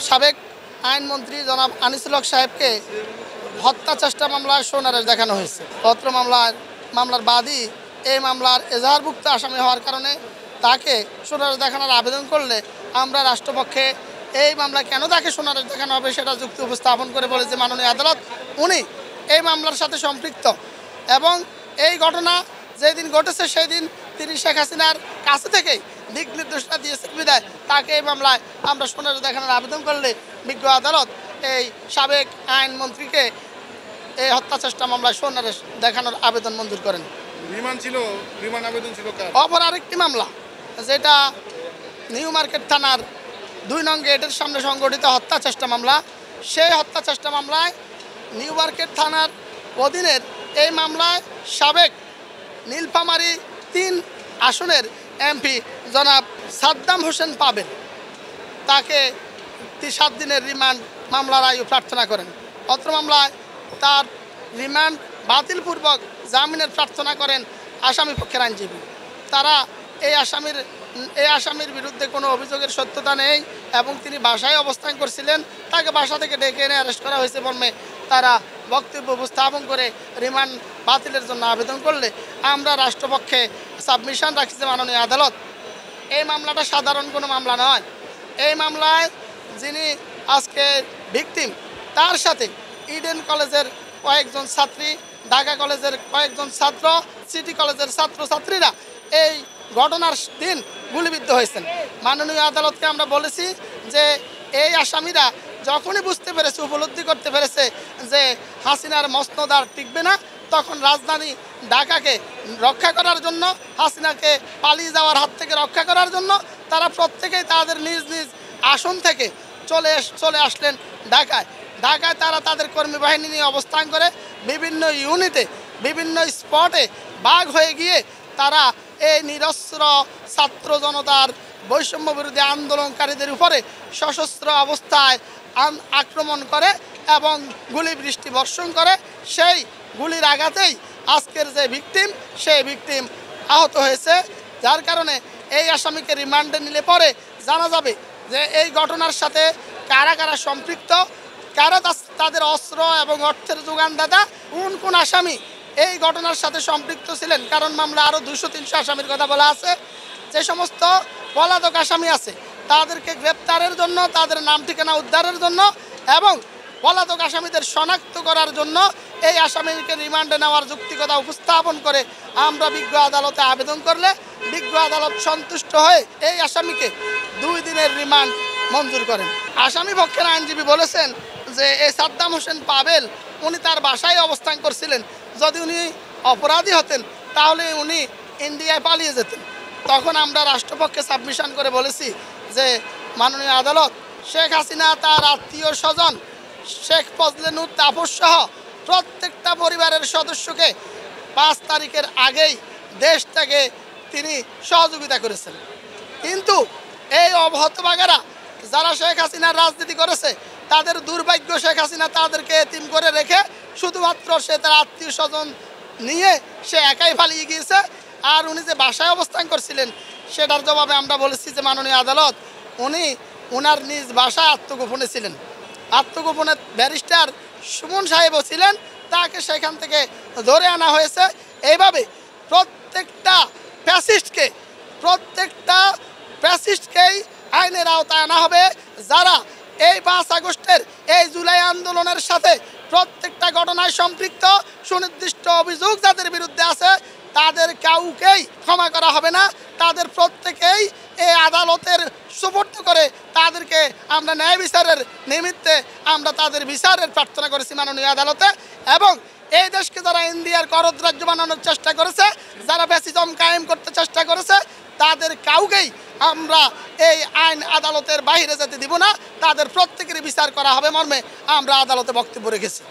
সাবেক আইনমন্ত্রী জনাব আনিসুল হক সাহেবকে হত্যা চেষ্টা মামলায় সোনারেশ দেখানো হয়েছে। পত্র মামলার বাদী এই মামলার এজাহারভুক্ত আসামি হওয়ার কারণে তাকে সোনারেশ দেখানোর আবেদন করলে আমরা রাষ্ট্রপক্ষে এই মামলা কেন তাকে সোনারেশ দেখানো হবে সেটা যুক্তি উপস্থাপন করে বলেছে মাননীয় আদালত উনি এই মামলার সাথে সম্পৃক্ত এবং এই ঘটনা যেদিন ঘটেছে সেই দিন তিনি শেখ হাসিনার কাছে থেকেই দিক নির্দেশনা দিয়েছেন বিধায় তাকে এই মামলায় আমরা সোনারেশ দেখানোর আবেদন করলে বিজ্ঞ আদালত এই সাবেক আইনমন্ত্রীকে এই হত্যা চেষ্টা মামলায় সোনারেশ দেখানোর আবেদন মঞ্জুর করেন। রিমান্ড আবেদন ছিল অপর আরেকটি মামলা যেটা নিউ মার্কেট থানার 2 নং গেটের সামনে সংগঠিত হত্যা চেষ্টা মামলা। সেই হত্যা চেষ্টা মামলায় নিউ মার্কেট থানার অধীনের এই মামলায় সাবেক নীলফামারী 3 আসনের এমপি জনাব সাদ্দাম হোসেন পাবেল তাকে 7 দিনের রিমান্ড মামলার আয়ু প্রার্থনা করেন। অত্র মামলায় তার রিমান্ড বাতিলপূর্বক জামিনের প্রার্থনা করেন আসামি পক্ষের আইনজীবী। তারা এই আসামির বিরুদ্ধে কোনো অভিযোগের সত্যতা নেই এবং তিনি বাসায় অবস্থান করছিলেন, তাকে বাসা থেকে ডেকে এনে অ্যারেস্ট করা হয়েছে মর্মে তারা বক্তব্য উপস্থাপন করে রিমান্ড বাতিলের জন্য আবেদন করলে আমরা রাষ্ট্রপক্ষে সাবমিশন রাখছি যে মাননীয় আদালত এই মামলাটা সাধারণ কোনো মামলা নয়। এই মামলায় যিনি আজকে ভিকটিম তার সাথে ইডেন কলেজের কয়েকজন ছাত্রী, ঢাকা কলেজের কয়েকজন ছাত্র, সিটি কলেজের ছাত্রছাত্রীরা এই ঘটনার দিন গুলিবিদ্ধ হয়েছেন। মাননীয় আদালতকে আমরা বলেছি যে এই আসামিরা যখনই বুঝতে পেরেছে, উপলব্ধি করতে পেরেছে যে হাসিনার মসনদ আর টিকবে না, তখন রাজধানী ঢাকাকে রক্ষা করার জন্য, হাসিনাকে পালিয়ে যাওয়ার হাত থেকে রক্ষা করার জন্য তারা প্রত্যেকেই তাদের নিজ নিজ আসন থেকে চলে আসলেন ঢাকায়। তারা তাদের কর্মী বাহিনী নিয়ে অবস্থান করে বিভিন্ন ইউনিটে, বিভিন্ন স্পটে বাঘ হয়ে গিয়ে তারা এই নিরস্ত্র ছাত্র জনতার বৈষম্য বিরোধী আন্দোলনকারীদের উপরে সশস্ত্র অবস্থায় আক্রমণ করে এবং গুলি বৃষ্টি বর্ষণ করে। সেই গুলির আঘাতেই আজকের যে ভিকটিম সেই ভিকটিম আহত হয়েছে, যার কারণে এই আসামিকে রিমান্ডে নিলে পরে জানা যাবে যে এই ঘটনার সাথে কারা কারা সম্পৃক্ত, কারা তাদের অস্ত্র এবং অর্থের যোগানদাতা, কোন আসামি এই ঘটনার সাথে সম্পৃক্ত ছিলেন। কারণ মামলা আরও 200-300 আসামির কথা বলা আছে। যে সমস্ত পলাতক আসামি আছে তাদেরকে গ্রেপ্তারের জন্য, তাদের নাম ঠিকানা উদ্ধারের জন্য এবং পলাতক আসামিদের শনাক্ত করার জন্য এই আসামিকে রিমান্ডে নেওয়ার যৌক্তিকতা উপস্থাপন করে আমরা বিজ্ঞ আদালতে আবেদন করলে বিজ্ঞ আদালত সন্তুষ্ট হয়ে এই আসামিকে 2 দিনের রিমান্ড মঞ্জুর করেন। আসামি পক্ষের আইনজীবী বলেছেন যে এই সাদ্দাম হোসেন পাবেল উনি তার বাসায় অবস্থান করছিলেন, যদি উনি অপরাধী হতেন তাহলে উনি ইন্ডিয়ায় পালিয়ে যেতেন। তখন আমরা রাষ্ট্রপক্ষে সাবমিশন করে বলেছি যে মাননীয় আদালত শেখ হাসিনা তার আত্মীয় স্বজন শেখ ফজলেনুর তাপস সহ প্রত্যেকটা পরিবারের সদস্যকে 5 তারিখের আগেই দেশ থেকে তিনি সহযোগিতা করেছেন। কিন্তু এই অবহতভাগারা যারা শেখ হাসিনার রাজনীতি করেছে তাদের দুর্ভাগ্য, শেখ হাসিনা তাদেরকে এতিম করে রেখে শুধুমাত্র সে তার আত্মীয় স্বজন নিয়ে সে একাই পালিয়ে গিয়েছে। আর উনি যে বাসায় অবস্থান করছিলেন সেটার জবাবে আমরা বলেছি যে মাননীয় আদালত উনি ওনার নিজ বাসায় আত্মগোপনে ছিলেন। আত্মগোপনে ব্যারিস্টার সুমন সাহেবও ছিলেন, তাকে সেখান থেকে ধরে আনা হয়েছে। এইভাবে প্রত্যেকটা ফ্যাসিস্টকেই আইনের আওতায় আনা হবে। যারা এই 5 আগস্টের এই জুলাই আন্দোলনের সাথে প্রত্যেকটা ঘটনায় সম্পৃক্ত, সুনির্দিষ্ট অভিযোগ যাদের বিরুদ্ধে আছে তাদের কাউকেই ক্ষমা করা হবে না। তাদের প্রত্যেকেই এই আদালতের সুপর্দ করে তাদেরকে আমরা ন্যায় বিচারের নিমিত্তে আমরা তাদের বিচারের প্রার্থনা করেছি মাননীয় আদালতে। এবং এই দেশকে যারা ইন্ডিয়ার করদ রাজ্য বানানোর চেষ্টা করেছে, যারা ফ্যাসিজম কায়েম করতে চেষ্টা করেছে, তাদের কাউকেই আমরা এই আইন আদালতের বাইরে যেতে দিব না। তাদের প্রত্যেকেরই বিচার করা হবে মর্মে আমরা আদালতে বক্তব্য রেখেছি।